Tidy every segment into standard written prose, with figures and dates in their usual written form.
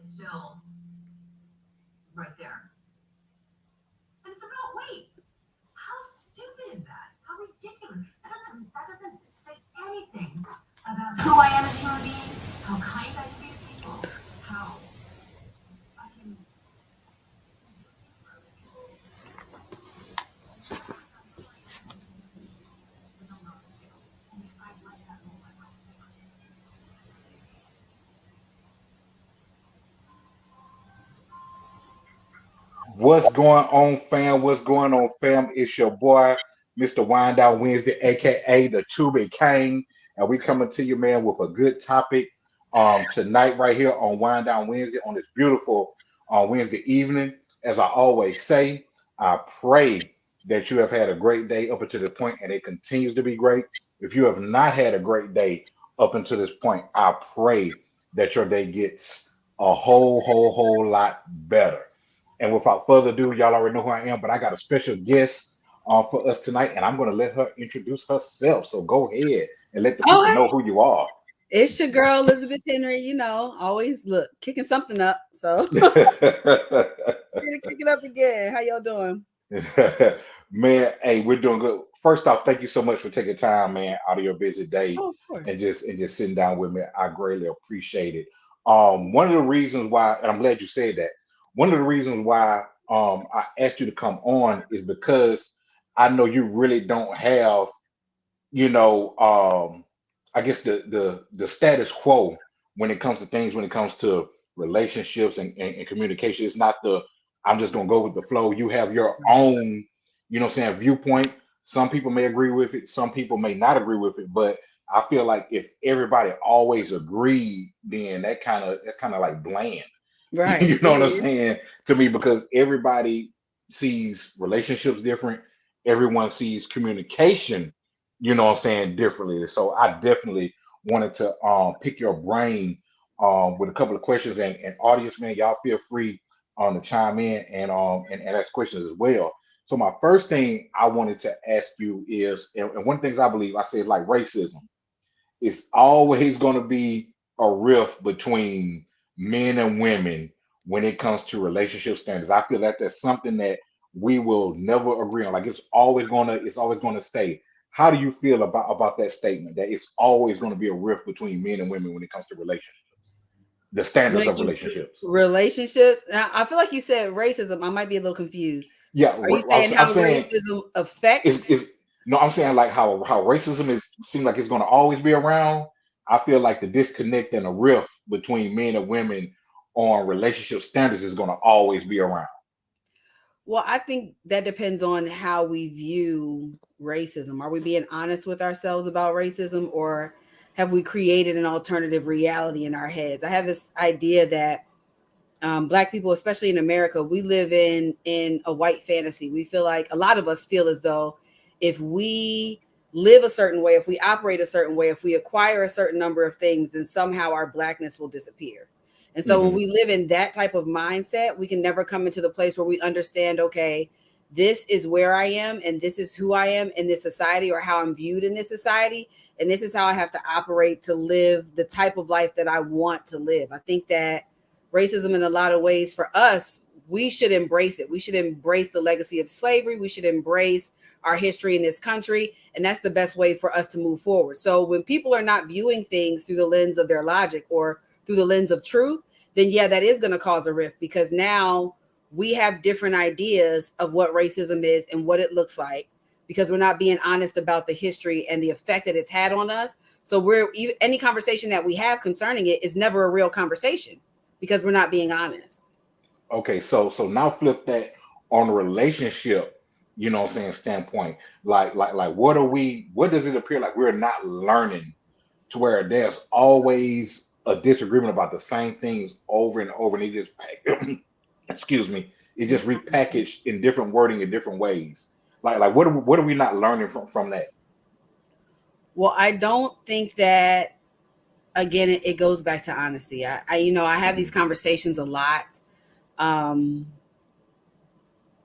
it's still right there. And it's about weight. How stupid is that? How ridiculous. That doesn't say anything about who I am as a human being, how kind I can be to people, how I can What's going on, fam? What's going on, fam? It's your boy, Mr. Wind Down Wednesday, aka the Tubing King, and we coming to you, man, with a good topic tonight, right here on Wind Down Wednesday on this beautiful Wednesday evening. As I always say, I pray that you have had a great day up until this point, and it continues to be great. If you have not had a great day up until this point, I pray that your day gets a whole lot better. And without further ado, y'all already know who I am, but I got a special guest for us tonight, and I'm going to let her introduce herself. So go ahead and let the Oh, people know hey, who you are. it's your girl Elizabeth Henry. Always look kicking something up. So here to kick it up again. How y'all doing? Man, hey, we're doing good. First off, thank you so much for taking time, man, out of your busy day Oh, of and course. just sitting down with me. I greatly appreciate it. One of the reasons why, and I'm glad you said that. One of the reasons why I asked you to come on is because I know you really don't have, you know, I guess the status quo when it comes to things, when it comes to relationships and communication. It's not the I'm just gonna go with the flow. You have your own, what I'm saying, viewpoint. Some people may agree with it, some people may not agree with it, but I feel like if everybody always agreed, then that's kind of like bland. Right. You know It what I'm is. saying? To me, because everybody sees relationships different, everyone sees communication, what I'm saying, differently. So I definitely wanted to pick your brain with a couple of questions, and audience, man, y'all feel free to chime in and ask questions as well. So my first thing I wanted to ask you is, and one of the things I believe I said like racism. It's always going to be a rift between men and women when it comes to relationship standards. I feel that that's something that we will never agree on. Like it's always gonna stay. How do you feel about that statement that it's always going to be a rift between men and women when it comes to relationships, the When standards it of comes to relationships? relationships, now, I feel like you said racism. I might be a little confused. Yeah, Are you saying I'm how saying racism affects? is no, I'm saying like how racism is seems like it's going to always be around. I feel like the disconnect and the rift between men and women on relationship standards is going to always be around. Well, I think that depends on how we view racism. Are we being honest with ourselves about racism, or have we created an alternative reality in our heads? I have this idea that Black people, especially in America, we live in a white fantasy. We feel like a lot of us feel as though if we live a certain way, if we operate a certain way, if we acquire a certain number of things, then somehow our blackness will disappear. And so when Hmm. we live in that type of mindset, we can never come into the place where we understand, okay, this is where I am and this is who I am in this society, or how I'm viewed in this society. And this is how I have to operate to live the type of life that I want to live. I think that racism, in a lot of ways, for us, we should embrace it. We should embrace the legacy of slavery. We should embrace our history in this country. And that's the best way for us to move forward. So when people are not viewing things through the lens of their logic or through the lens of truth, then yeah, that is going to cause a rift, because now we have different ideas of what racism is and what it looks like, because we're not being honest about the history and the effect that it's had on us. So any conversation that we have concerning it is never a real conversation, because we're not being honest. Okay, so now flip that on a relationship, what I'm saying, standpoint. Like what does it appear like we're not learning to where there's always a disagreement about the same things over and over, and it just excuse me, it You're just fine. repackaged in different wording in different ways. Like what are we not learning from that? Well, I don't think that, again, it goes back to honesty. I have these conversations a lot. Um,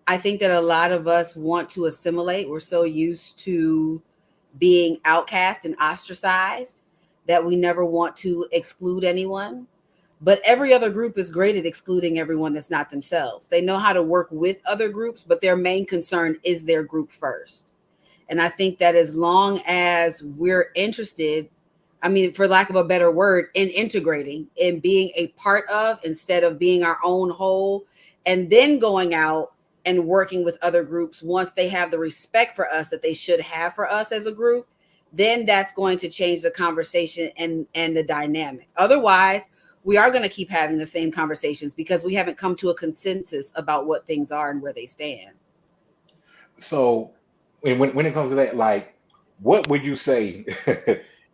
I think that a lot of us want to assimilate. We're so used to being outcast and ostracized that we never want to exclude anyone. But every other group is great at excluding everyone that's not themselves. They know how to work with other groups, but their main concern is their group first. And I think that as long as we're interested, I mean, for lack of a better word, in integrating and being a part of instead of being our own whole, and then going out and working with other groups once they have the respect for us that they should have for us as a group, then that's going to change the conversation and the dynamic. Otherwise, we are going to keep having the same conversations because we haven't come to a consensus about what things are and where they stand. So when it comes to that, like, what would you say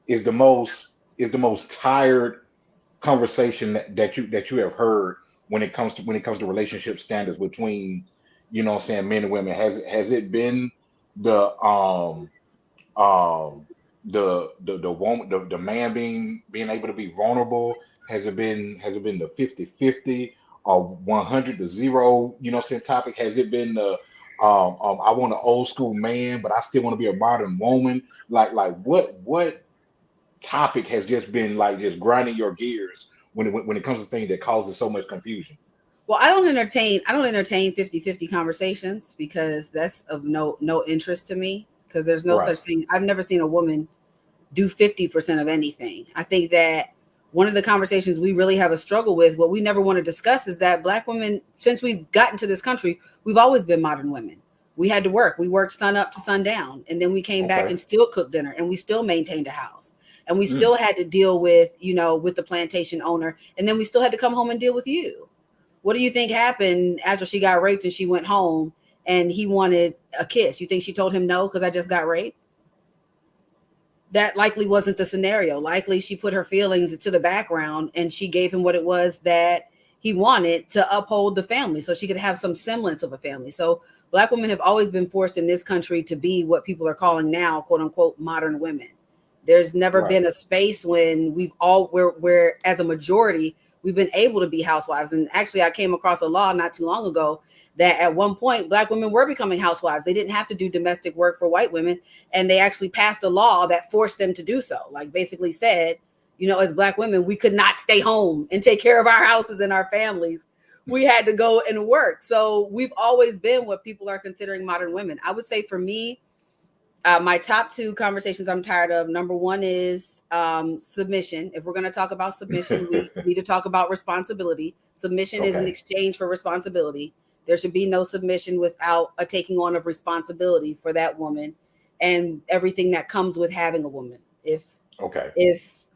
is the most tired conversation that you have heard when it comes to relationship standards between, what I'm saying, men and women? Has it been the um the woman, the man being able to be vulnerable? Has it been the 50-50 or 100 to 0, saying, topic? Has it been the I want an old school man, but I still want to be a modern woman? Like what topic has just been like just grinding your gears when it comes to things that causes so much confusion? Well, I don't entertain 50-50 conversations because that's of no interest to me, because there's no Right. such thing. I've never seen a woman do 50% of anything. I think that one of the conversations we really have a struggle with, what we never want to discuss, is that Black women, since we've gotten to this country, we've always been modern women. We had to work. We worked sun up to sundown, and then we came back Okay. and still cooked dinner, and we still maintained a house, and we Mm. still had to deal with, with the plantation owner, and then we still had to come home and deal with you. What do you think happened after she got raped and she went home and he wanted a kiss? You think she told him no because I just got raped? That likely wasn't the scenario. Likely she put her feelings to the background and she gave him what it was that he wanted to uphold the family so she could have some semblance of a family. So Black women have always been forced in this country to be what people are calling now, quote unquote, modern women. There's never Right. been a space when we're as a majority, we've been able to be housewives. And actually I came across a law not too long ago that at one point Black women were becoming housewives. They didn't have to do domestic work for white women, and they actually passed a law that forced them to do so. Like basically said, as Black women, we could not stay home and take care of our houses and our families. We had to go and work. So we've always been what people are considering modern women. I would say for me, my top two conversations I'm tired of. Number one is submission. If we're going to talk about submission, we need to talk about responsibility. Submission is an Okay. exchange for responsibility. There should be no submission without a taking on of responsibility for that woman and everything that comes with having a woman. If Okay. if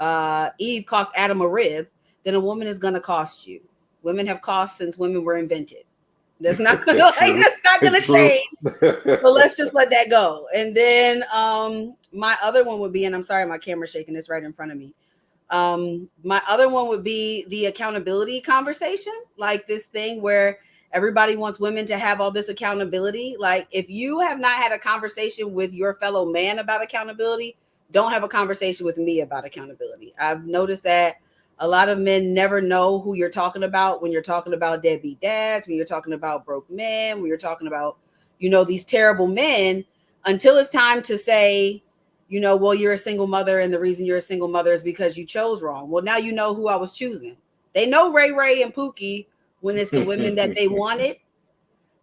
Eve cost Adam a rib, then a woman is going to cost you. Women have cost since women were invented. That's not gonna True. that's not gonna True. change. So let's just let that go. And then my other one would be, and I'm sorry, my camera's shaking, it's right in front of me. My other one would be the accountability conversation, like this thing where everybody wants women to have all this accountability. Like if you have not had a conversation with your fellow man about accountability, don't have a conversation with me about accountability. I've noticed that a lot of men never know who you're talking about when you're talking about deadbeat dads, when you're talking about broke men, when you're talking about, these terrible men, until it's time to say, well, you're a single mother, and the reason you're a single mother is because you chose wrong. Well, now you know who I was choosing. They know Ray Ray and Pookie when it's the women that they wanted,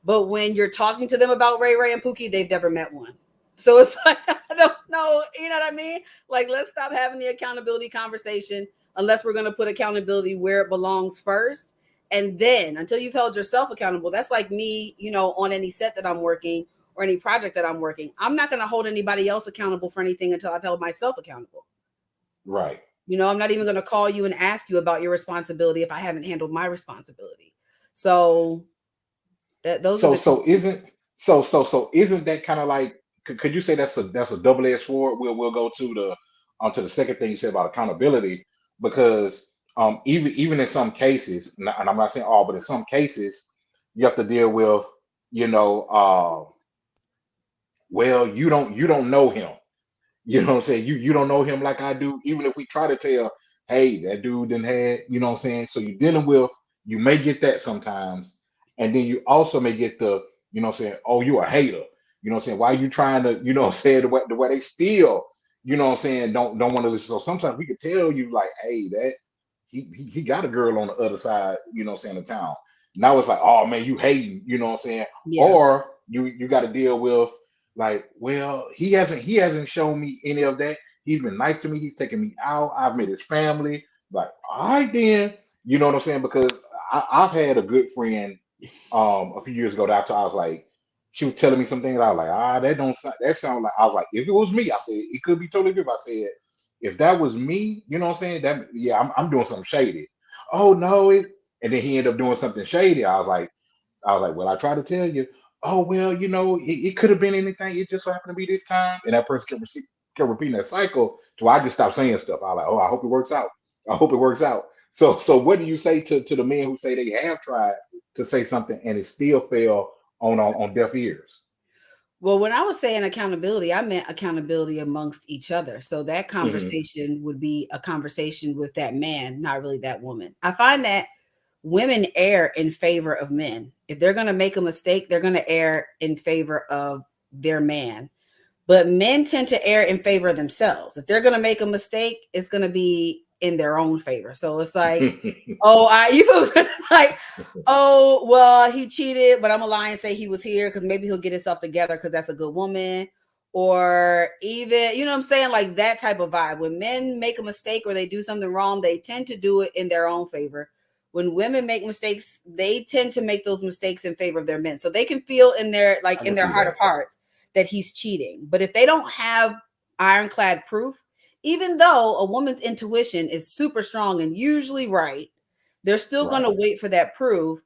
but when you're talking to them about Ray Ray and Pookie, they've never met one. So it's like, I don't know, you know what I mean? Like, let's stop having the accountability conversation unless we're going to put accountability where it belongs first. And then until you've held yourself accountable, that's like me, on any set that I'm working or any project that I'm working. I'm not going to hold anybody else accountable for anything until I've held myself accountable. Right. I'm not even going to call you and ask you about your responsibility if I haven't handled my responsibility. So those are So the two. so isn't so isn't that kind of like, could you say that's a double-edged sword? We'll go to the second thing you said about accountability, because even in some cases, and I'm not saying all, but in some cases you have to deal with, you know well, you don't know him. What I'm saying? You don't know him like I do. Even if we try to tell, hey, that dude didn't have, what I'm saying? So you're dealing with, you may get that sometimes. And then you also may get the, what I'm saying, oh, you a hater. What I'm saying? Why you trying to, what I'm saying, the way they still, what I'm saying, don't want to listen. So sometimes we could tell you like, hey, that he got a girl on the other side, you know what I'm saying, of town. Now it's like, oh man, you hating, you know what I'm saying? Yeah. Or you got to deal with like, well, he hasn't shown me any of that. He's been nice to me. He's taken me out. I've met his family. Like, all right then, you know what I'm saying? Because I've had a good friend a few years ago that I was like, she was telling me some things. I was like, that don't sound, that sound like, I was like, if it was me, I said it could be totally different. I said, if that was me, you know what I'm saying? That yeah, I'm doing something shady. Oh no, and then he ended up doing something shady. I was like, well, I tried to tell you. Oh well, it could have been anything. It just so happened to be this time. And that person kept repeating that cycle. So I just stopped saying stuff. I was like, oh, I hope it works out. I hope it works out. So what do you say to the men who say they have tried to say something and it still fell on deaf ears? Well, when I was saying accountability, I meant accountability amongst each other. So that Hmm. conversation would be a conversation with that man, not really that woman. I find that women err in favor of men. If they're going to make a mistake, they're going to err in favor of their man. But men tend to err in favor of themselves. If they're going to make a mistake, it's going to be in their own favor. So it's like, oh, you feel like, oh, well, he cheated, but I'm gonna lie and say he was here because maybe he'll get himself together because that's a good woman. Or even, you know what I'm saying? Like that type of vibe. When men make a mistake or they do something wrong, they tend to do it in their own favor. When women make mistakes, they tend to make those mistakes in favor of their men. So they can feel in their I in can their see heart of that. hearts that he's cheating. But if they don't have ironclad proof, even though a woman's intuition is super strong and usually right, they're still going Right. to wait for that proof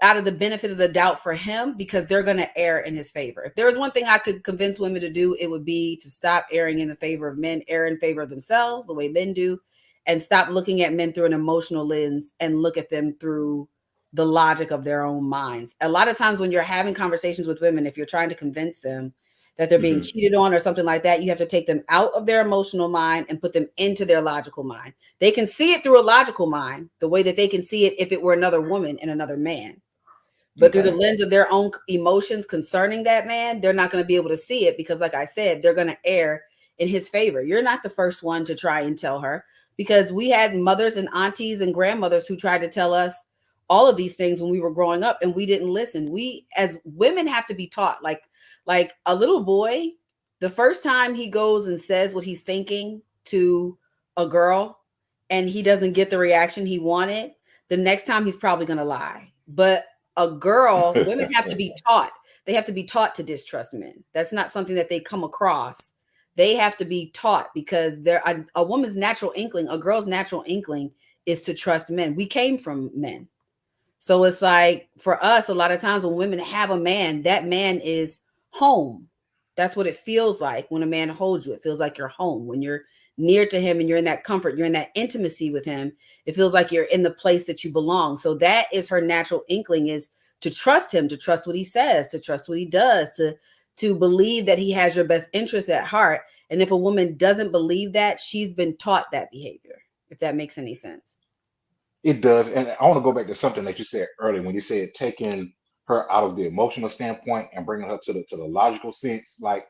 out of the benefit of the doubt for him because they're going to err in his favor. If there was one thing I could convince women to do, it would be to stop erring in the favor of men, err in favor of themselves the way men do, and stop looking at men through an emotional lens and look at them through the logic of their own minds. A lot of times when you're having conversations with women, if you're trying to convince them that they're being Hmm. cheated on or something like that, you have to take them out of their emotional mind and put them into their logical mind. They can see it through a logical mind, the way that they can see it if it were another woman and another man. But through the Okay. lens of their own emotions concerning that man, they're not going to be able to see it because, like I said, they're going to err in his favor. You're not the first one to try and tell her because we had mothers and aunties and grandmothers who tried to tell us all of these things when we were growing up and we didn't listen. We as women have to be taught like a little boy, the first time he goes and says what he's thinking to a girl and he doesn't get the reaction he wanted, the next time he's probably going to lie. But women have to be taught. They have to be taught to distrust men. That's not something that they come across. They have to be taught because a woman's natural inkling, a girl's natural inkling is to trust men. We came from men. So it's like for us, a lot of times when women have a man, that man is home. That's what it feels like when a man holds you. It feels like you're home. When you're near to him and you're in that comfort, you're in that intimacy with him, it feels like you're in the place that you belong. So that is her natural inkling, is to trust him, to trust what he says, to trust what he does, to believe that he has your best interest at heart. And if a woman doesn't believe that, she's been taught that behavior, if that makes any sense. It does. And I want to go back to something that you said earlier when you said taking her out of the emotional standpoint and bringing her to the logical sense. Like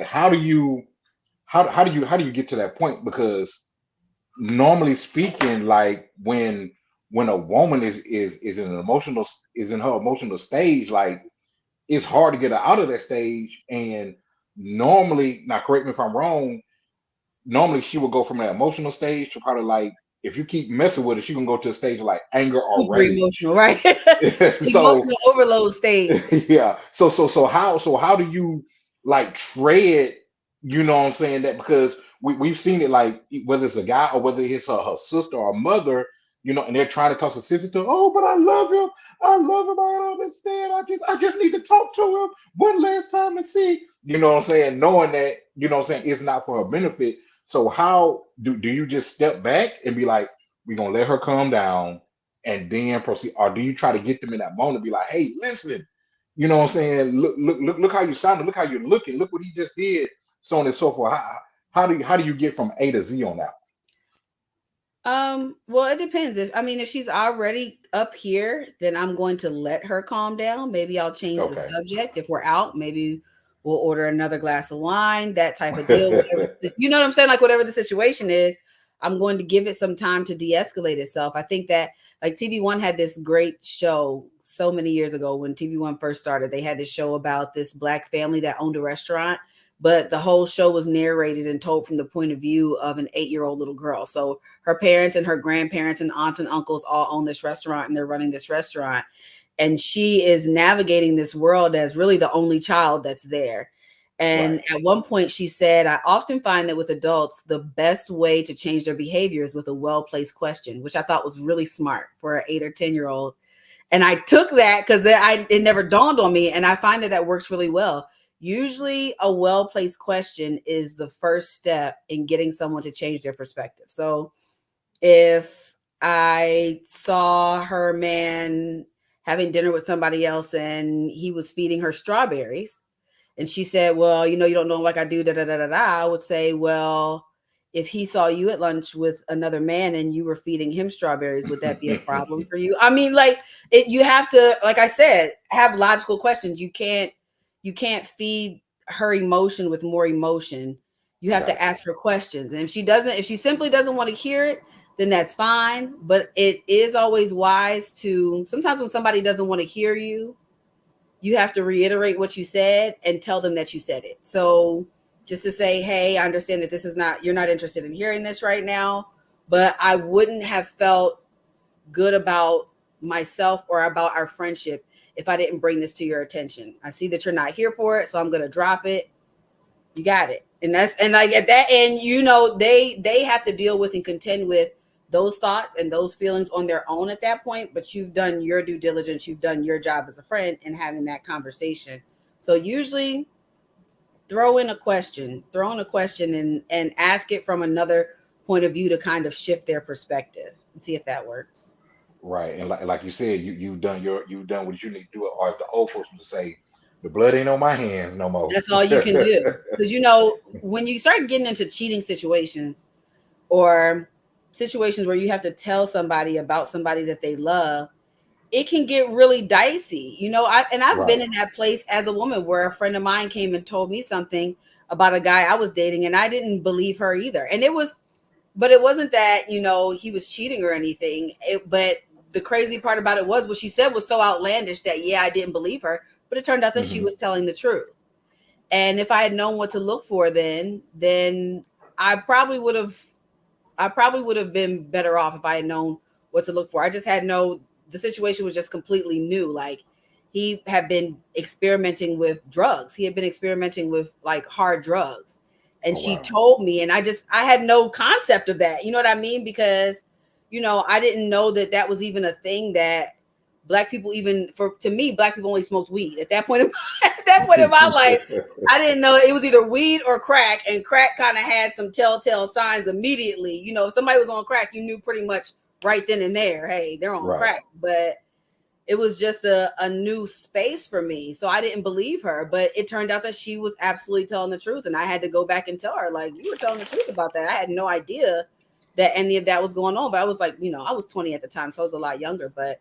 how do you get to that point? Because normally speaking, like when a woman is in an emotional is in her emotional stage, like it's hard to get her out of that stage. And normally, now correct me if I'm wrong, normally she will go from that emotional stage to probably like if you keep messing with her, she can go to a stage of like anger or Super rage. emotional, right? So Emotional overload stage. yeah. So how do you like tread, you know what I'm saying? That because we've seen it like whether it's a guy or whether it's her sister or mother, and they're trying to talk to sister to, oh, but I love him. I love him. I don't understand. I just need to talk to him one last time and see. You know what I'm saying? Knowing that, what I'm saying, it's not for her benefit. So how do you just step back and be like, we're gonna let her calm down and then proceed, or do you try to get them in that moment and be like, hey, listen, you know what I'm saying? Look how you sounded, look how you're looking, look what he just did, so on and so forth. How do you get from A to Z on that? Well, it depends. If she's already up here, then I'm going to let her calm down. Maybe I'll change the Okay. subject. If we're out, maybe we'll order another glass of wine, that type of deal, whatever. You know what I'm saying? Like whatever the situation is. I'm going to give it some time to de-escalate itself. I think that like TV One had this great show so many years ago when TV One first started. They had this show about this Black family that owned a restaurant, but the whole show was narrated and told from the point of view of an 8-year-old little girl. So her parents and her grandparents and aunts and uncles all own this restaurant and they're running this restaurant. And she is navigating this world as really the only child that's there. And at one point she said, I often find that with adults, the best way to change their behavior is with a well-placed question, which I thought was really smart for an 8 or 10-year-old. And I took that because it never dawned on me. And I find that works really well. Usually a well-placed question is the first step in getting someone to change their perspective. So if I saw her man having dinner with somebody else and he was feeding her strawberries, and she said, well, you don't know like I do, I would say, well, if he saw you at lunch with another man and you were feeding him strawberries, would that be a problem for you? I mean, you have to, like I said, have logical questions. You can't feed her emotion with more emotion. You have to ask her questions. And if she simply doesn't want to hear it, then that's fine. But it is always wise to, sometimes when somebody doesn't want to hear you, you have to reiterate what you said and tell them that you said it. So just to say, hey, I understand that you're not interested in hearing this right now, but I wouldn't have felt good about myself or about our friendship if I didn't bring this to your attention. I see that you're not here for it, so I'm going to drop it. You got it. And like at that end, they have to deal with and contend with those thoughts and those feelings on their own at that point, but you've done your due diligence, you've done your job as a friend in having that conversation. So usually throw in a question and ask it from another point of view to kind of shift their perspective and see if that works. Right. And like you said, you've done what you need to do, or as the old folks would say, the blood ain't on my hands no more. That's all you can do. Because when you start getting into cheating situations or situations where you have to tell somebody about somebody that they love, it can get really dicey, I've been in that place as a woman where a friend of mine came and told me something about a guy I was dating and I didn't believe her either. But it wasn't that, he was cheating or anything. But the crazy part about it was what she said was so outlandish that, I didn't believe her, but it turned out that she was telling the truth. And if I had known what to look for then I probably would have been better off if I had known what to look for. I just the situation was just completely new. Like he had been experimenting with drugs. He had been experimenting with like hard drugs. And she told me, and I had no concept of that. You know what I mean? Because, I didn't know that was even a thing that Black people to me, Black people only smoked weed at that point in my life. I didn't know it was either weed or crack, and crack kind of had some telltale signs immediately. If somebody was on crack, you knew pretty much right then and there, hey, they're on crack. But it was just a new space for me. So I didn't believe her, but it turned out that she was absolutely telling the truth. And I had to go back and tell her, like, you were telling the truth about that. I had no idea that any of that was going on. But I was like, I was 20 at the time, so I was a lot younger. But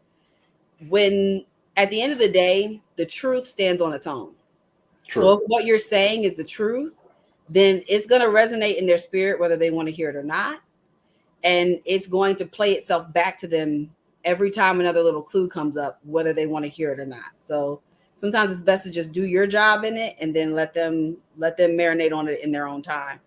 at the end of the day, the truth stands on its own. True. So if what you're saying is the truth, then it's going to resonate in their spirit, whether they want to hear it or not. And it's going to play itself back to them every time another little clue comes up, whether they want to hear it or not. So sometimes it's best to just do your job in it and then let them marinate on it in their own time.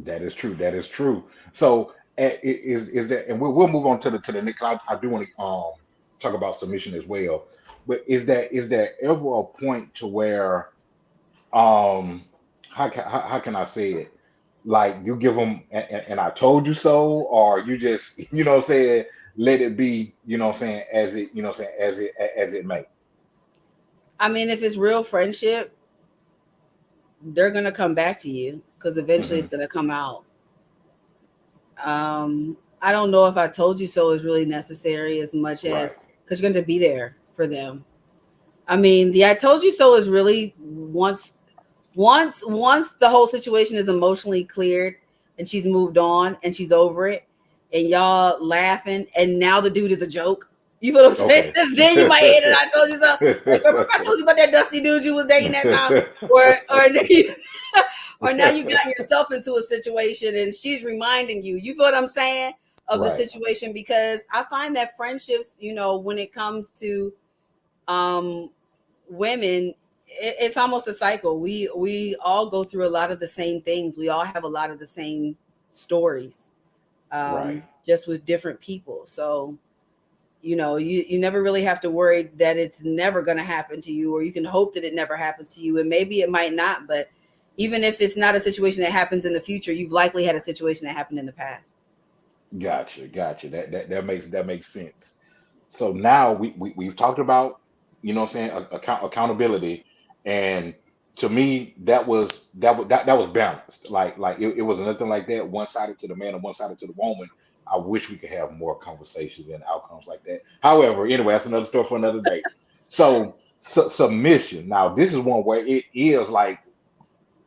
That is true. That is true. So is that, and we'll move on to the next. I do want to talk about submission as well. But is there ever a point to where how can I say it? Like you give them and I told you so, or you just let it be, as it may. I mean, if it's real friendship, they're gonna come back to you because eventually it's gonna come out. I don't know if I told you so is really necessary as much as because you're going to be there for them. I mean, the I told you so is really once the whole situation is emotionally cleared and she's moved on and she's over it and y'all laughing and now the dude is a joke. You feel what I'm saying? Okay. Then you might hate it. I told you so. Like, remember I told you about that dusty dude you was dating that time, or now you got yourself into a situation and she's reminding you. You feel what I'm saying? Of the Right. situation, because I find that friendships, when it comes to women, it's almost a cycle. We all go through a lot of the same things. We all have a lot of the same stories, Right. just with different people. So you never really have to worry that it's never going to happen to you, or you can hope that it never happens to you, and maybe it might not. But even if it's not a situation that happens in the future, you've likely had a situation that happened in the past. Gotcha. That makes sense. So now we've talked about, what I'm saying, accountability, and to me that was balanced. Like it was nothing like that one sided to the man and one sided to the woman. I wish we could have more conversations and outcomes like that. However, anyway, that's another story for another day. So submission. Now this is one where it is like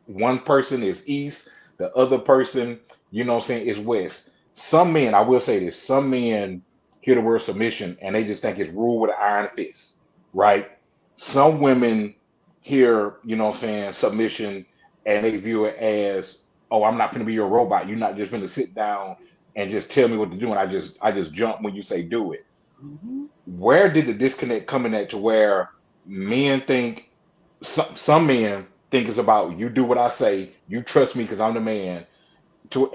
one person is east, the other person, what I'm saying, is west. Some men, I will say this, some men hear the word submission and they just think it's rule with an iron fist, right? Some women hear, what I'm saying, submission, and they view it as, oh, I'm not gonna be your robot. You're not just gonna sit down and just tell me what to do, and I just jump when you say do it. Mm-hmm. Where did the disconnect come in at, to where men think, some men think it's about you do what I say, you trust me because I'm the man, to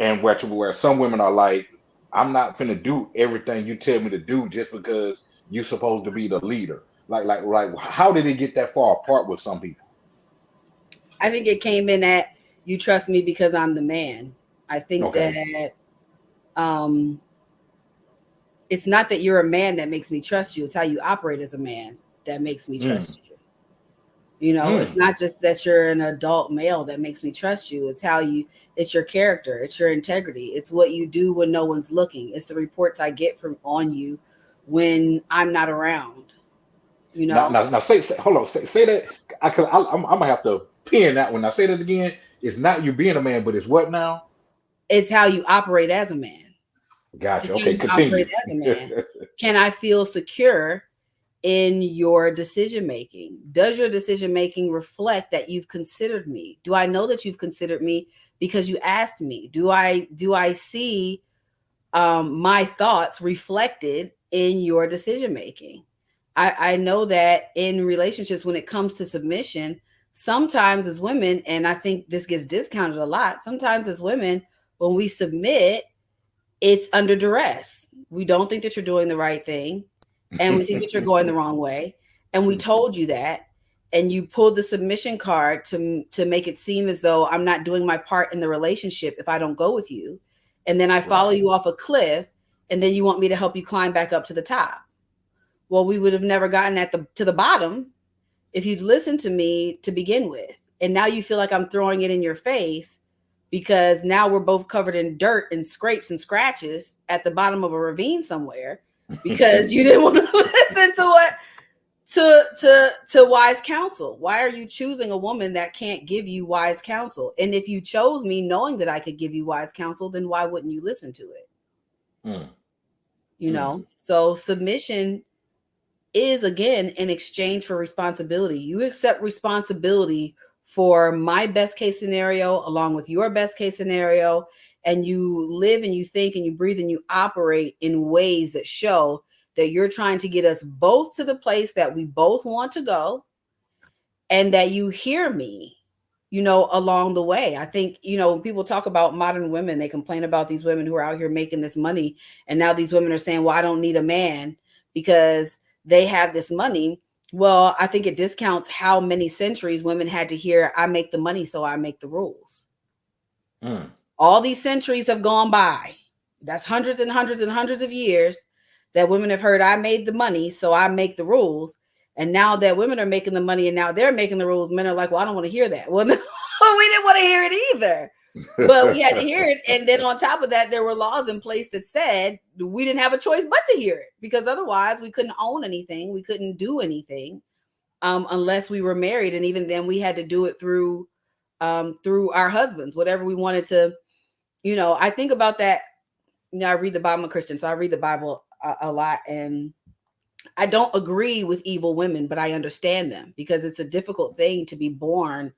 where some women are like, I'm not finna do everything you tell me to do just because you're supposed to be the leader. Like how did it get that far apart with some people? I think it came in at you trust me because I'm the man. I think Okay. that it's not that you're a man that makes me trust you. It's how you operate as a man that makes me Mm, trust you. It's mm, not just that you're an adult male that makes me trust you. It's your character, it's your integrity, it's what you do when no one's looking. It's the reports I get from on you when I'm not around, you now, know. now, now, hold on, say that. I'm gonna have to pin that one. Now, say that again. It's not you being a man, but it's what now? It's how you operate as a man. Gotcha. It's how Okay, you operate continue. as a man. Can I feel secure in your decision making? Does your decision making reflect that you've considered me? Do I know that you've considered me because you asked me? Do I see my thoughts reflected in your decision making? I know that in relationships, when it comes to submission, sometimes as women, and I think this gets discounted a lot, sometimes as women, when we submit, it's under duress. We don't think that you're doing the right thing, and we think that you're going the wrong way. And we told you that, and you pulled the submission card to make it seem as though I'm not doing my part in the relationship if I don't go with you. And then I follow Right. you off a cliff, and then you want me to help you climb back up to the top. Well, we would have never gotten to the bottom if you'd listened to me to begin with. And now you feel like I'm throwing it in your face because now we're both covered in dirt and scrapes and scratches at the bottom of a ravine somewhere because you didn't want to listen to what to wise counsel. Why are you choosing a woman that can't give you wise counsel? And if you chose me knowing that I could give you wise counsel, then why wouldn't you listen to it? Mm, mm, So submission is, again, in exchange for responsibility. You accept responsibility for my best case scenario along with your best case scenario, and you live and you think and you breathe and you operate in ways that show that you're trying to get us both to the place that we both want to go, and that you hear me, along the way. I think, when people talk about modern women, they complain about these women who are out here making this money. And now these women are saying, well, I don't need a man because they have this money. Well, I think it discounts how many centuries women had to hear, I make the money, so I make the rules. mm. All these centuries have gone by. That's hundreds and hundreds and hundreds of years that women have heard, I made the money, so I make the rules. And now that women are making the money and now they're making the rules, men are like, well, I don't want to hear that. Well, no, we didn't want to hear it either. But we had to hear it. And then on top of that, there were laws in place that said we didn't have a choice but to hear it, because otherwise we couldn't own anything. We couldn't do anything unless we were married. And even then we had to do it through our husbands, whatever we wanted to. I think about that. I read the Bible. I'm a Christian, so I read the Bible a lot. And I don't agree with evil women, but I understand them because it's a difficult thing to be born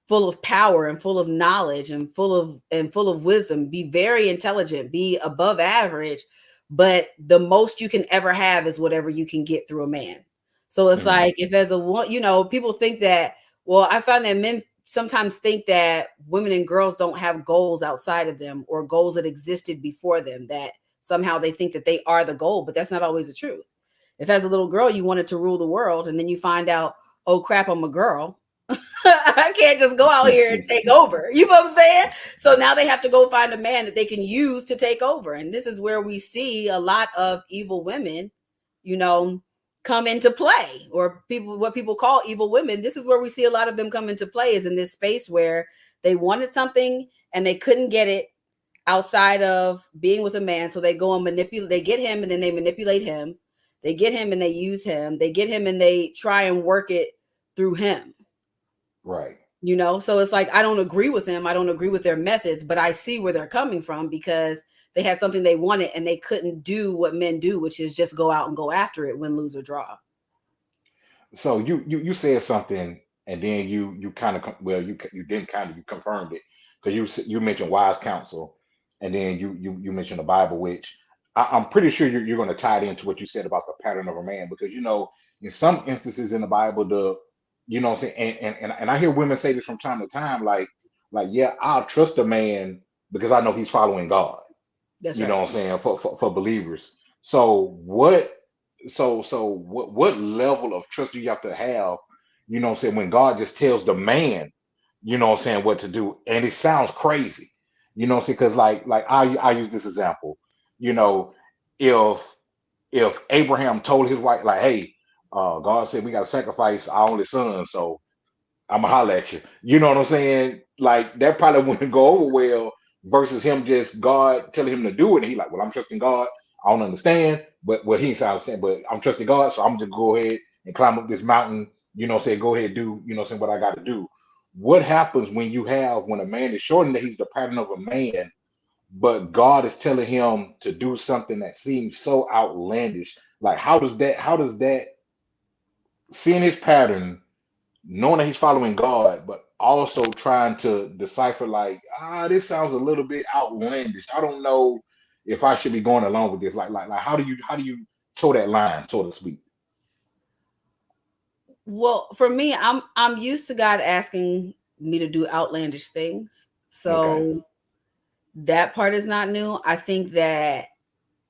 full of power and full of knowledge and full of wisdom, be very intelligent, be above average, but the most you can ever have is whatever you can get through a man. So it's Mhm. like if as a one, people think that, well, I find that men sometimes think that women and girls don't have goals outside of them or goals that existed before them, that somehow they think that they are the goal, but that's not always the truth. If as a little girl you wanted to rule the world and then you find out, oh crap, I'm a girl, I can't just go out here and take over. You know what I'm saying? So now they have to go find a man that they can use to take over. And this is where we see a lot of evil women, you know, come into play, or what people call evil women. This is where we see a lot of them come into play, is in this space where they wanted something and they couldn't get it outside of being with a man. So they go and manipulate, they get him and then they manipulate him. They get him and they use him. They get him and they try and work it through him. Right. So it's like I don't agree with them, I don't agree with their methods, but I see where they're coming from because they had something they wanted and they couldn't do what men do, which is just go out and go after it, win, lose, or draw. So you said something, and then you kind of well you didn't kind of you confirmed it because you mentioned wise counsel, and then you mentioned the Bible, which I'm pretty sure you're going to tie it into what you said about the pattern of a man, because in some instances in the Bible, what I'm saying, and I hear women say this from time to time, like yeah, I'll trust a man because I know he's following God. That's You know right. what I'm saying, for believers. So what level of trust do you have to have, what I'm saying, when God just tells the man, what I'm saying, what to do? And it sounds crazy. What I'm saying? Because like I use this example, you know, if Abraham told his wife, like, hey, God said we gotta sacrifice our only son, so I'ma holler at you. You know what I'm saying? Like that probably wouldn't go over well versus him just God telling him to do it. And he like, well, I'm trusting God. I don't understand, but what he sounds saying, but I'm trusting God, so I'm just go ahead and climb up this mountain. Say go ahead, do saying what I got to do. What happens when a man is showing that he's the pattern of a man, but God is telling him to do something that seems so outlandish? Like how does that seeing his pattern, knowing that he's following God, but also trying to decipher, like, this sounds a little bit outlandish. I don't know if I should be going along with this. Like how do you toe that line, so to speak? Well, for me, I'm used to God asking me to do outlandish things. Okay. So that part is not new. I think that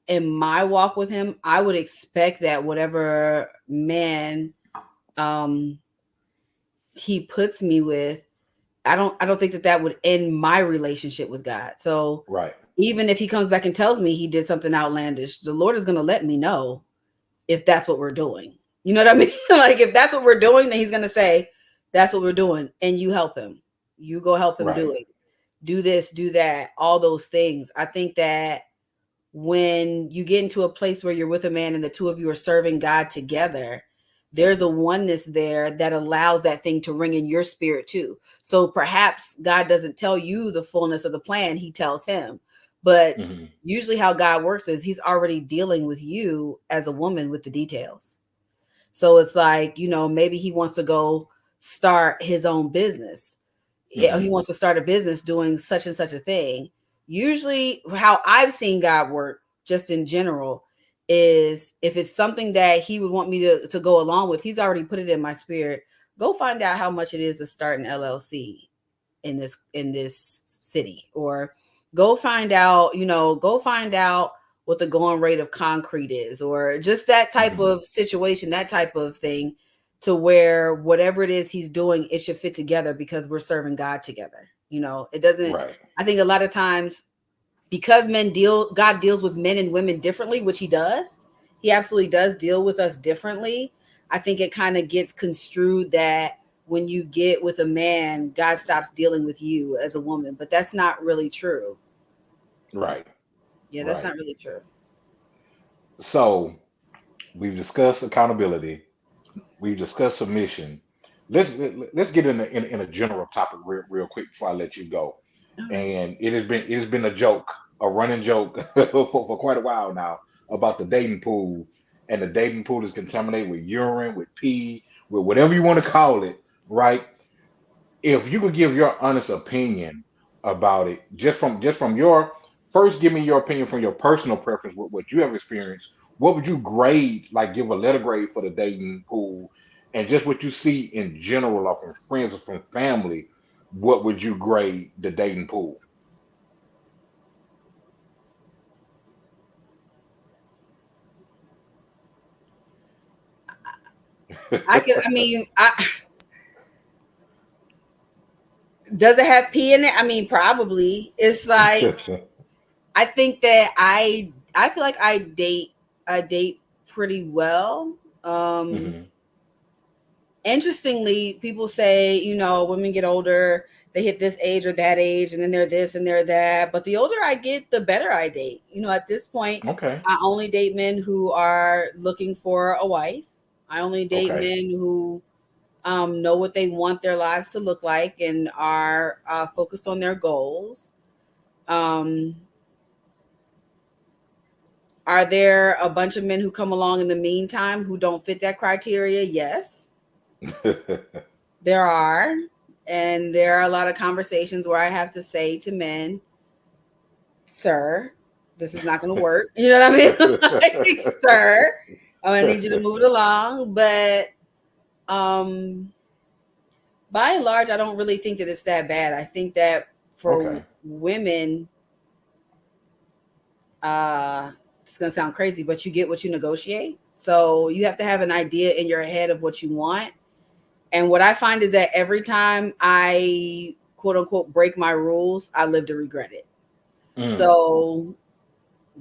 in my walk with him, I would expect that whatever man um he puts me with, I don't think that would end my relationship with God. So Right. even if he comes back and tells me he did something outlandish, the Lord is going to let me know if that's what we're doing. You know what I mean? Like if that's what we're doing, then he's going to say that's what we're doing, and you help him. You go help him Right. do it. Do this, do that, all those things. I think that when you get into a place where you're with a man and the two of you are serving God together, there's a oneness there that allows that thing to ring in your spirit too. So perhaps God doesn't tell you the fullness of the plan, he tells him. But Hmm. usually how God works is he's already dealing with you as a woman with the details. So it's like, maybe he wants to go start his own business. He Hmm. wants to start a business doing such and such a thing. Usually, how I've seen God work, just in general, is if it's something that he would want me to go along with, he's already put it in my spirit. Go find out how much it is to start an LLC in this city, or go find out what the going rate of concrete is, or just that type Hmm. of situation, that type of thing, to where whatever it is he's doing, it should fit together because we're serving God together. It doesn't. Right. I think a lot of times, because God deals with men and women differently, which he does. He absolutely does deal with us differently. I think it kind of gets construed that when you get with a man, God stops dealing with you as a woman, but that's not really true. Right. Yeah, that's Right. not really true. So we've discussed accountability. We've discussed submission. Let's get in a general topic real quick before I let you go. All right. And it has been a joke, a running joke for quite a while now about the dating pool. and the dating pool is contaminated with urine, with pee, with whatever you want to call it, right? If you could give your honest opinion about it, just from your first, give me your opinion from your personal preference with what you have experienced. What would you grade, like give a letter grade for the dating pool, and just what you see in general, or from friends or from family, what would you grade the dating pool? I mean, does it have pee in it? I mean, probably. It's like, I think that I feel like I date pretty well. Hmm. Interestingly, people say, women get older, they hit this age or that age, and then they're this and they're that. But the older I get, the better I date. At this point, Okay. I only date men who are looking for a wife. I only date Okay. men who know what they want their lives to look like and are focused on their goals. Um, are there a bunch of men who come along in the meantime who don't fit that criteria? Yes, there are. And there are a lot of conversations where I have to say to men, sir, this is not going to work. You know what I mean? Like, sir, I'm going to need you to move it along. But um, by and large, I don't really think that it's that bad. I think that for Okay. women, it's going to sound crazy, but you get what you negotiate. So you have to have an idea in your head of what you want. And what I find is that every time I quote unquote break my rules, I live to regret it. Mm, So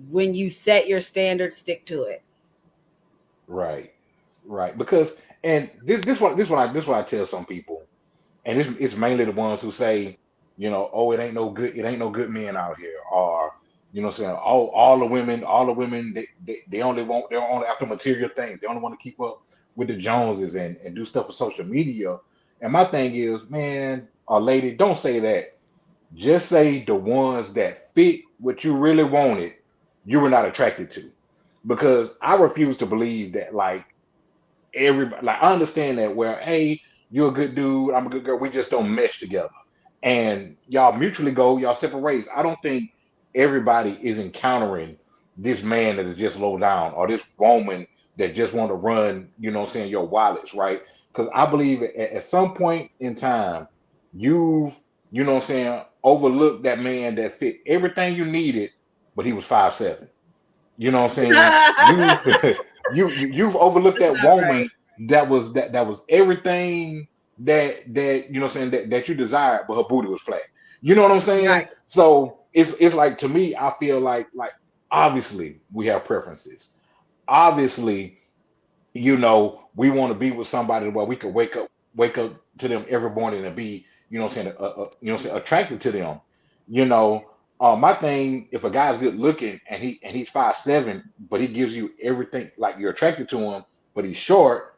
when you set your standards, stick to it. right. Right. Because and this what I tell some people, and it's mainly the ones who say, oh, it ain't no good men out here, or saying, oh, all the women, they're only after material things. They only want to keep up with the Joneses and do stuff for social media. And my thing is, man, or lady, don't say that. Just say the ones that fit what you really wanted, you were not attracted to. Because I refuse to believe that, like, everybody, like, I understand that, where, hey, you're a good dude, I'm a good girl, we just don't mesh together, and y'all mutually go y'all separate ways. I don't think everybody is encountering this man that is just low down, or this woman that just want to run, your wallets, right? Because I believe at some point in time, you've, overlooked that man that fit everything you needed, but he was 5'7". You know what I'm saying? You you've overlooked That's that not right. woman that was everything that that you desired, but her booty was flat. You know what I'm saying? Right. So it's like, to me, I feel like obviously we have preferences. Obviously, we want to be with somebody where we could wake up to them every morning and be, attracted to them. You know, my thing, if a guy's good looking and he's 5'7", but he gives you everything, like, you're attracted to him, but he's short,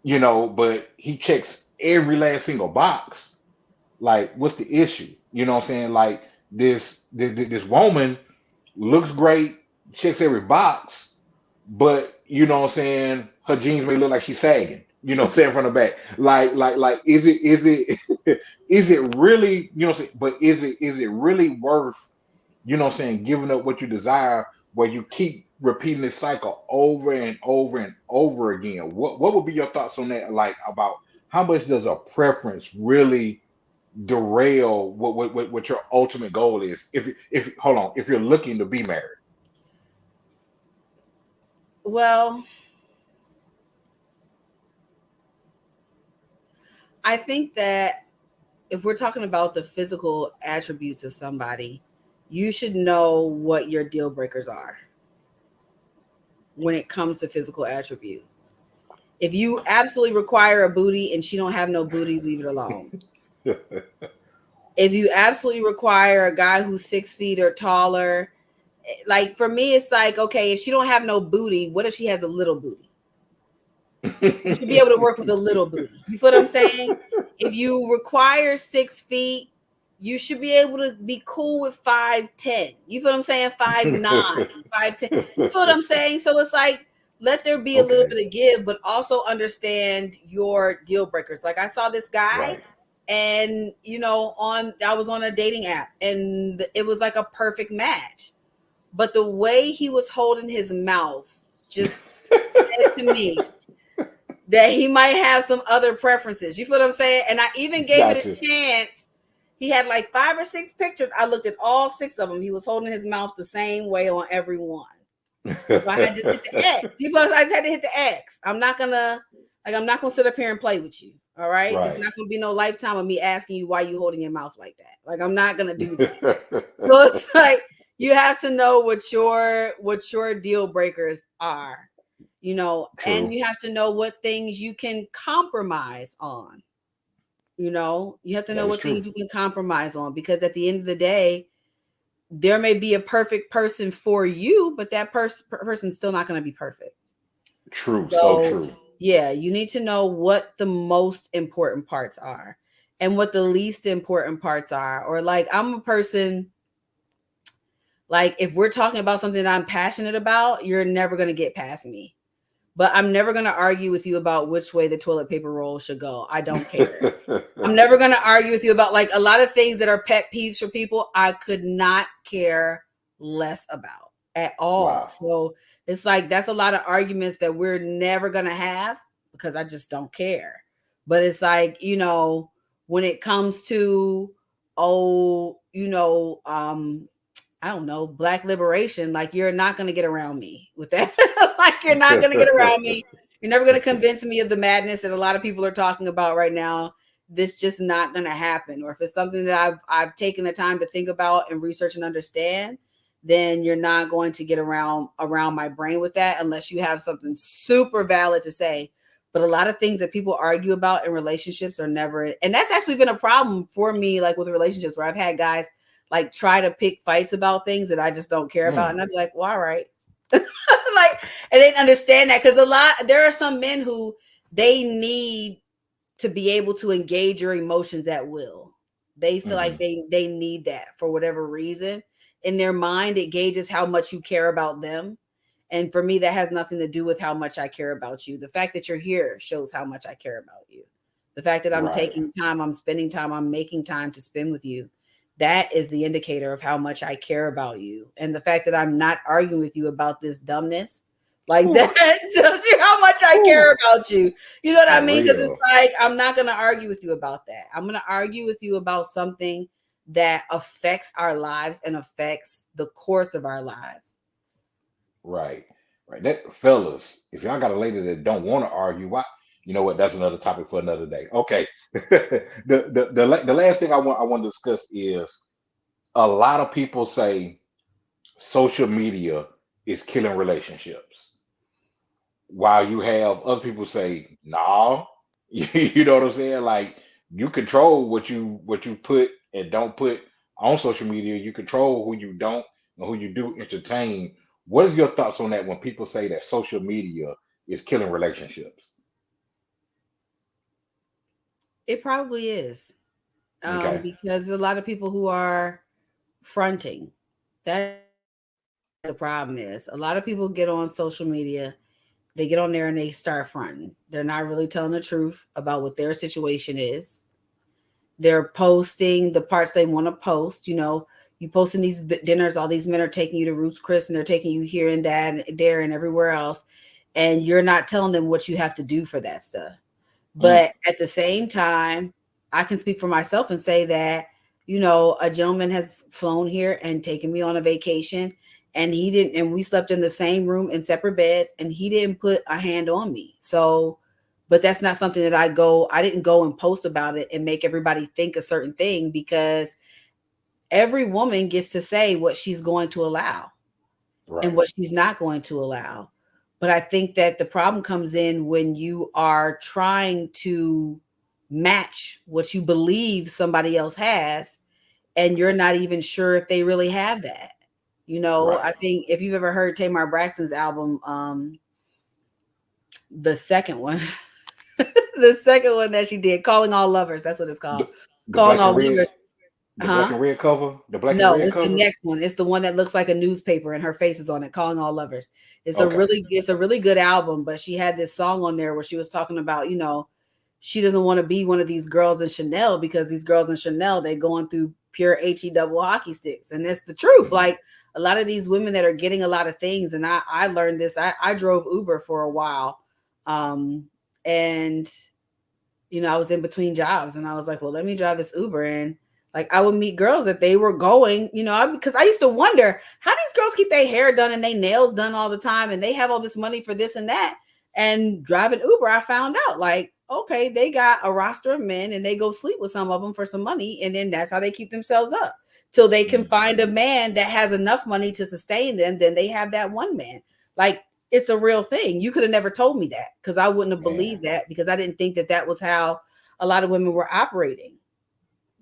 but he checks every last single box. Like, what's the issue? You know what I'm saying? Like, this woman looks great, checks every box, but you know what I'm saying, her jeans may look like she's sagging, what I'm saying, from the back. Like, is it is it really, what I'm saying, but is it really worth, what I'm saying, giving up what you desire, where you keep repeating this cycle over and over and over again? What would be your thoughts on that? Like, about how much does a preference really derail what your ultimate goal is, if hold on, if you're looking to be married? Well, I think that if we're talking about the physical attributes of somebody, you should know what your deal breakers are when it comes to physical attributes. If you absolutely require a booty and she don't have no booty, leave it alone. If you absolutely require a guy who's 6 feet or taller, like, for me, it's like, okay, if she don't have no booty, what if she has a little booty? You should be able to work with a little booty. You feel what I'm saying? If you require 6 feet, you should be able to be cool with 5'10". You feel what I'm saying? 5'9", 5'10". You feel what I'm saying? So it's like, let there be a little Okay. bit of give, but also understand your deal breakers. Like I saw this guy, Right. and I was on a dating app, and it was like a perfect match. But the way he was holding his mouth just said to me that he might have some other preferences. You feel what I'm saying? And I even gave it Gotcha. a chance. He had like 5 or 6 pictures. I looked at all 6 of them. He was holding his mouth the same way on every one. So I had to hit the X. You feel like I just had to hit the X. I'm not gonna sit up here and play with you. All right. It's Right. not gonna be no lifetime of me asking you why you holding your mouth like that. Like I'm not gonna do that. So it's like you have to know what your deal breakers are, and True. you have to know what things you can compromise on. You have to know That is what things true. you can compromise on, because at the end of the day, there may be a perfect person for you, but that person's still not going to be perfect. True. So So, true. yeah, you need to know what the most important parts are and what the least important parts are. Or like I'm a person, like if we're talking about something that I'm passionate about, you're never going to get past me. But I'm never going to argue with you about which way the toilet paper roll should go. I don't care. I'm never going to argue with you about like a lot of things that are pet peeves for people. I could not care less about at all. Wow. So it's like that's a lot of arguments that we're never going to have because I just don't care. But it's like, when it comes to, I don't know, Black liberation, like you're not going to get around me with that. Like you're not going to get around me. You're never going to convince me of the madness that a lot of people are talking about right now. This just not going to happen. Or if it's something that I've taken the time to think about and research and understand, then you're not going to get around my brain with that unless you have something super valid to say. But a lot of things that people argue about in relationships are never, and that's actually been a problem for me, like with relationships where I've had guys like try to pick fights about things that I just don't care about. And I'd be like, well, all right. Like, and they understand that because there are some men who they need to be able to engage your emotions at will. They feel like they need that for whatever reason. In their mind, it gauges how much you care about them. And for me, that has nothing to do with how much I care about you. The fact that you're here shows how much I care about you. The fact that I'm Right. taking time, I'm spending time, I'm making time to spend with you. That is the indicator of how much I care about you. And the fact that I'm not arguing with you about this dumbness, like Whew. that tells you how much I care about you. You know what I For mean? Because it's real. like, I'm not going to argue with you about that. I'm going to argue with you about something that affects our lives and affects the course of our lives. Right. Right. That fellas, if y'all got a lady that don't want to argue, why? You know what? That's another topic for another day. Okay. The last thing I want to discuss is a lot of people say social media is killing relationships, while you have other people say, "Nah." You know what I'm saying? Like you control what you put and don't put on social media. You control who you don't and who you do entertain. What is your thoughts on that when people say that social media is killing relationships? It probably is. Okay. Because a lot of people who are fronting. That the problem is. A lot of people get on social media, they get on there and they start fronting. They're not really telling the truth about what their situation is. They're posting the parts they want to post. You posting these dinners, all these men are taking you to Ruth's Chris and they're taking you here and that and there and everywhere else. And you're not telling them what you have to do for that stuff. Mm, But at the same time, I can speak for myself and say that, a gentleman has flown here and taken me on a vacation, and we slept in the same room in separate beds, and he didn't put a hand on me. So, but that's not something that I didn't go and post about it and make everybody think a certain thing, because every woman gets to say what she's going to allow and right. what she's not going to allow. But I think that the problem comes in when you are trying to match what you believe somebody else has, and you're not even sure if they really have that. I Right. think if you've ever heard Tamar Braxton's album, the second one, the second one that she did, Calling All Lovers, that's what it's called. The Calling black All and red. Lovers. The black and red cover. The black and No, red it's the cover. next one. It's the one that looks like a newspaper and her face is on it, Calling All Lovers. It's Okay. a really good album, but she had this song on there where she was talking about, she doesn't want to be one of these girls in Chanel because these girls in Chanel, they going through pure HE double hockey sticks. And that's the truth. Like a lot of these women that are getting a lot of things. And I learned this. I drove Uber for a while. And I was in between jobs and I was like, well, let me drive this Uber. And like I would meet girls that they were going, because I used to wonder how these girls keep their hair done and their nails done all the time and they have all this money for this and that. And driving Uber, I found out like, okay, they got a roster of men and they go sleep with some of them for some money. And then that's how they keep themselves up till they can find a man that has enough money to sustain them. Then they have that one man. Like it's a real thing. You could have never told me that because I wouldn't have believed that because I didn't think that was how a lot of women were operating.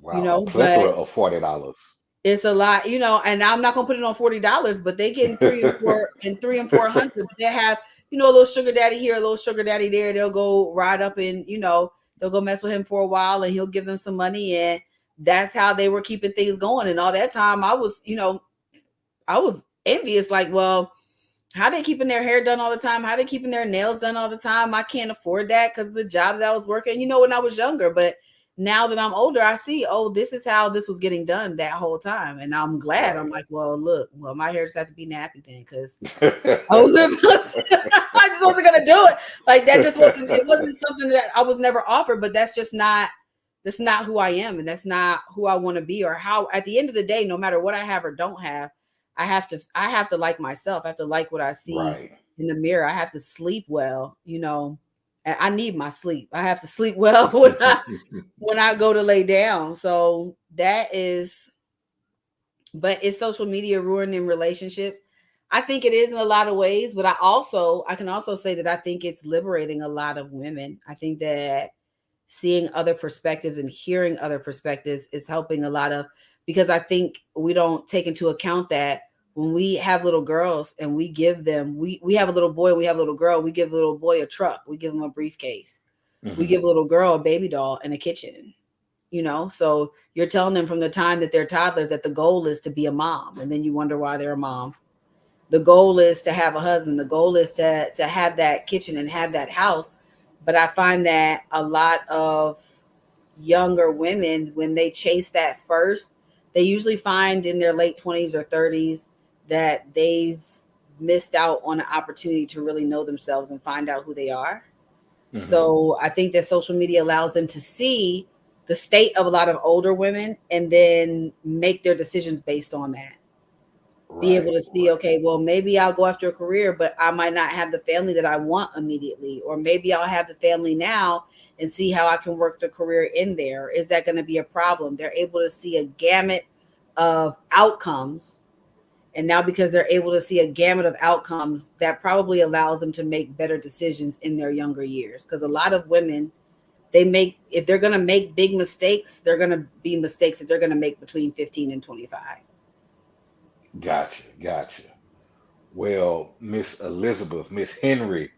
Wow, a plethora of $40. It's a lot, and I'm not gonna put it on $40, but they getting 3 and 400. But they have, a little sugar daddy here, a little sugar daddy there. They'll go ride up and they'll go mess with him for a while and he'll give them some money. And that's how they were keeping things going. And all that time I was envious, like, well, how they keeping their hair done all the time? How they keeping their nails done all the time? I can't afford that because of the job that I was working, when I was younger. But now that I'm older, I see, this is how this was getting done that whole time. And I'm glad. I'm like, well, my hair just had to be nappy then because I just wasn't going to do it. Like that it wasn't something that I was never offered, but that's not who I am. And that's not who I want to be or how at the end of the day, no matter what I have or don't have, I have to like myself. I have to like what I see in the mirror. I have to sleep well, I need my sleep. I have to sleep well when I go to lay down. So but is social media ruining relationships? I think it is in a lot of ways, but I can also say that I think it's liberating a lot of women. I think that seeing other perspectives and hearing other perspectives is helping a lot because I think we don't take into account that when we have little girls and we give them, we have a little boy, we have a little girl, we give the little boy a truck, we give him a briefcase, we give a little girl a baby doll and a kitchen, so you're telling them from the time that they're toddlers that the goal is to be a mom. And then you wonder why they're a mom. The goal is to have a husband. The goal is to have that kitchen and have that house. But I find that a lot of younger women, when they chase that first, they usually find in their late 20s or 30s that they've missed out on an opportunity to really know themselves and find out who they are. So I think that social media allows them to see the state of a lot of older women and then make their decisions based on that. Be able to see, okay, well, maybe I'll go after a career, but I might not have the family that I want immediately. Or maybe I'll have the family now and see how I can work the career in there. Is that going to be a problem? They're able to see a gamut of outcomes. And now because they're able to see a gamut of outcomes, that probably allows them to make better decisions in their younger years. Because a lot of women, if they're going to make big mistakes, they're going to be mistakes that they're going to make between 15 and 25. Gotcha. Well, Miss Elizabeth, Miss Henry,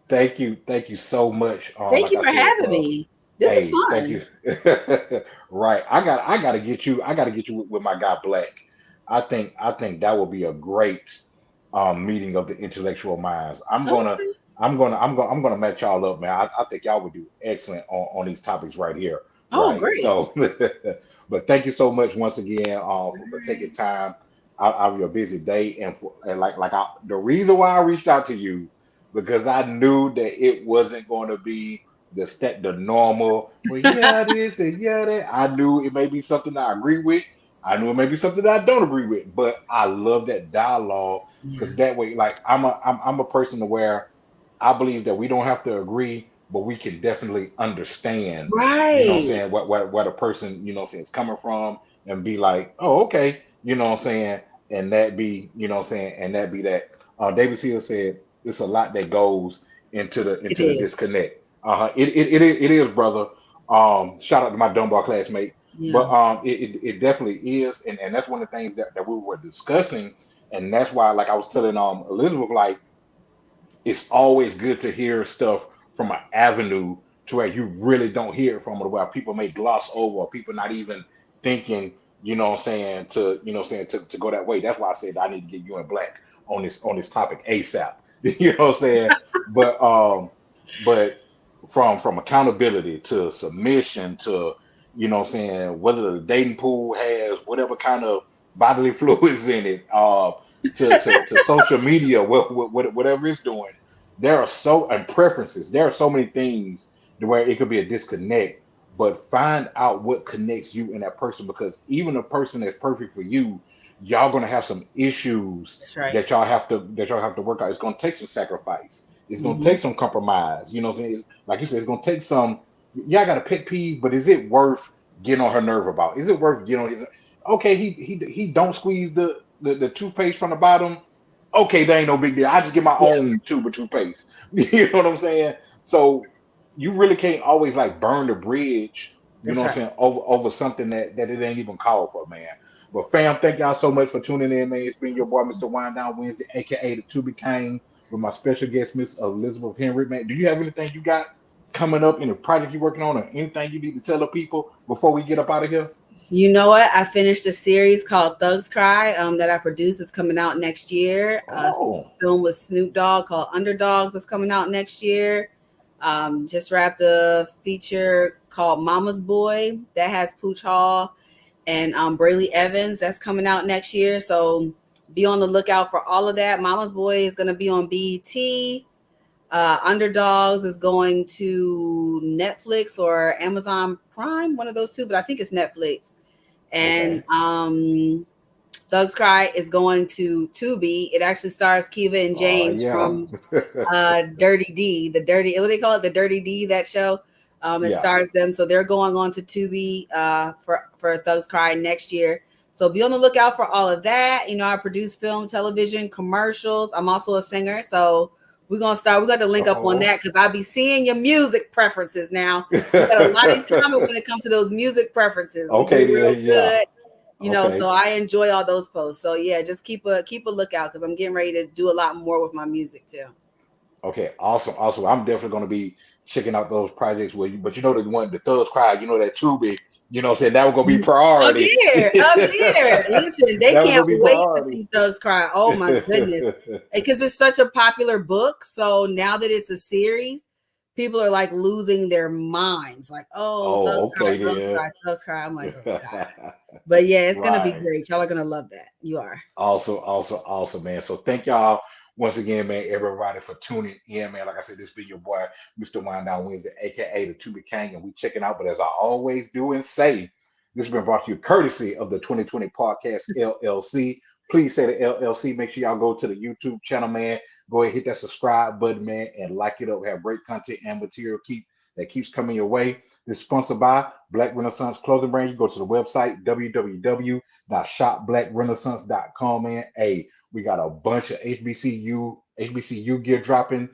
thank you so much. Thank you for having me. This is fun. Thank you. Right, I gotta get you. I gotta get you with my guy Black. I think that would be a great meeting of the intellectual minds. I'm gonna match y'all up, man. I think y'all would do excellent on these topics right here. Great. So, but thank you so much once again for taking time out of your busy day and the reason why I reached out to you because I knew that it wasn't going to be the normal. Well, yeah, this and yeah that. I knew it may be something that I agree with. I knew it may be something that I don't agree with, but I love that dialogue because that way, like I'm a person to where I believe that we don't have to agree, but we can definitely understand, right? You know what I'm saying? What a person, you know what I'm saying, is coming from, and be like, oh, okay, you know what I'm saying, and that be, you know what I'm saying, and that be that. David Seal said it's a lot that goes into the disconnect. It is, brother. Shout out to my Dunbar classmate. Yeah. But it definitely is, and that's one of the things that we were discussing, and that's why, like I was telling Elizabeth, like it's always good to hear stuff from an avenue to where you really don't hear it from, or where people may gloss over, or people not even thinking, to go that way. That's why I said I need to get you and Black on this topic ASAP. You know what I'm saying? But but from accountability to submission to, whether the dating pool has whatever kind of bodily fluids in it, to social media, whatever it's doing, there are and preferences. There are so many things to where it could be a disconnect, but find out what connects you and that person, because even a person that's perfect for you, y'all gonna have some issues That's right. that y'all have to work out. It's gonna take some sacrifice. It's gonna Hmm. take some compromise. You know what I'm saying? Like you said, it's gonna take some. Yeah, I got a pet peeve, but is it worth getting on her nerve about? Is it worth getting on his? Okay, he don't squeeze the toothpaste from the bottom. Okay, that ain't no big deal. I just get my Yeah, own tube of toothpaste. You know what I'm saying? So you really can't always like burn the bridge, that's right. over something that it ain't even called for, man. But fam, thank y'all so much for tuning in, man. It's been your boy, Mr. Wind Down Wednesday, aka the To Be King, with my special guest, Miss Elizabeth Henry. Man, do you have anything you got coming up, any project you're working on, or anything you need to tell the people before we get up out of here? You know what? I finished a series called Thugs Cry that I produced. It's coming out next year. Oh, Film with Snoop Dogg called Underdogs that's coming out next year. Just wrapped a feature called Mama's Boy that has Pooch Hall and Brayley Evans that's coming out next year. So be on the lookout for all of that. Mama's Boy is going to be on BET. Underdogs is going to Netflix or Amazon Prime, one of those two, but I think it's Netflix. And okay. Thugs Cry is going to Tubi. It actually stars Kiva and Oh James yeah. from Dirty D, what do they call it? The Dirty D, that show. It Yeah. stars them, so they're going on to Tubi for Thugs Cry next year. So be on the lookout for all of that. I produce film, television, commercials. I'm also a singer, so we're gonna start. We got to link up on Uh-oh. that because I'll be seeing your music preferences now. We got a lot in common when it comes to those music preferences. We Okay, do real then, yeah. good, so Okay. I enjoy all those posts. So yeah, just keep a lookout because I'm getting ready to do a lot more with my music too. Okay, awesome, awesome. I'm definitely going to be checking out those projects where but the one, the Thugs Cry, that Tubi, what I'm saying, that was going to be Up priority. here, up here. Listen, they That was can't going to be wait to priority. see Thugs Cry. Oh my goodness. Because it's such a popular book. So now that it's a series, people are like losing their minds. Like, oh, Thugs Oh, Cry, okay Thugs then. Cry, Thugs Cry. I'm like, oh God. But yeah, it's gonna be Right. great. Y'all are gonna love that. You are. Also, also, also, man. So thank y'all once again, man, everybody for tuning in, man. Like I said, this be your boy, Mr. Wind Down Wednesday, aka the To Be King, and we checking out. But as I always do and say, this has been brought to you courtesy of the 2020 Podcast LLC. Please say the LLC. Make sure y'all go to the YouTube channel, man. Go ahead, hit that subscribe button, man, and like it up. We have great content and material that keeps coming your way. This is sponsored by Black Renaissance Clothing Brand. You go to the website www.shopblackrenaissance.com, man. Hey, we got a bunch of HBCU gear dropping.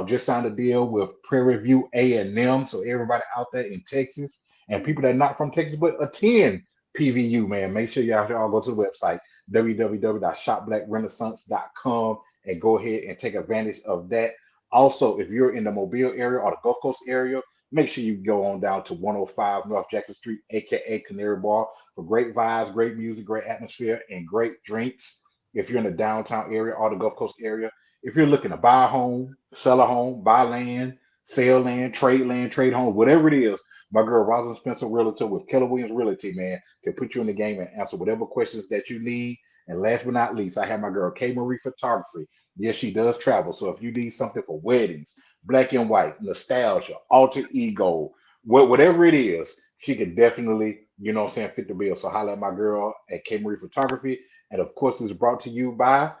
Just signed a deal with Prairie View A&M. So everybody out there in Texas and people that are not from Texas but attend PVU, man, make sure y'all go to the website www.shopblackrenaissance.com and go ahead and take advantage of that. Also, if you're in the Mobile area or the Gulf Coast area, make sure you go on down to 105 North Jackson Street, aka Canary Bar, for great vibes, great music, great atmosphere, and great drinks. If you're in the downtown area or the Gulf Coast area, if you're looking to buy a home, sell a home, buy land, sell land, trade home, whatever it is, my girl Rosalind Spencer Realtor with Keller Williams Realty, man, can put you in the game and answer whatever questions that you need. And last but not least, I have my girl K Marie Photography. Yes, she does travel. So if you need something for weddings, black and white, nostalgia, alter ego, whatever it is, she can definitely, fit the bill. So holla at my girl at K Marie Photography. And of course, it's brought to you by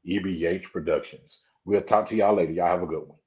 EBH Productions. We'll talk to y'all later. Y'all have a good one.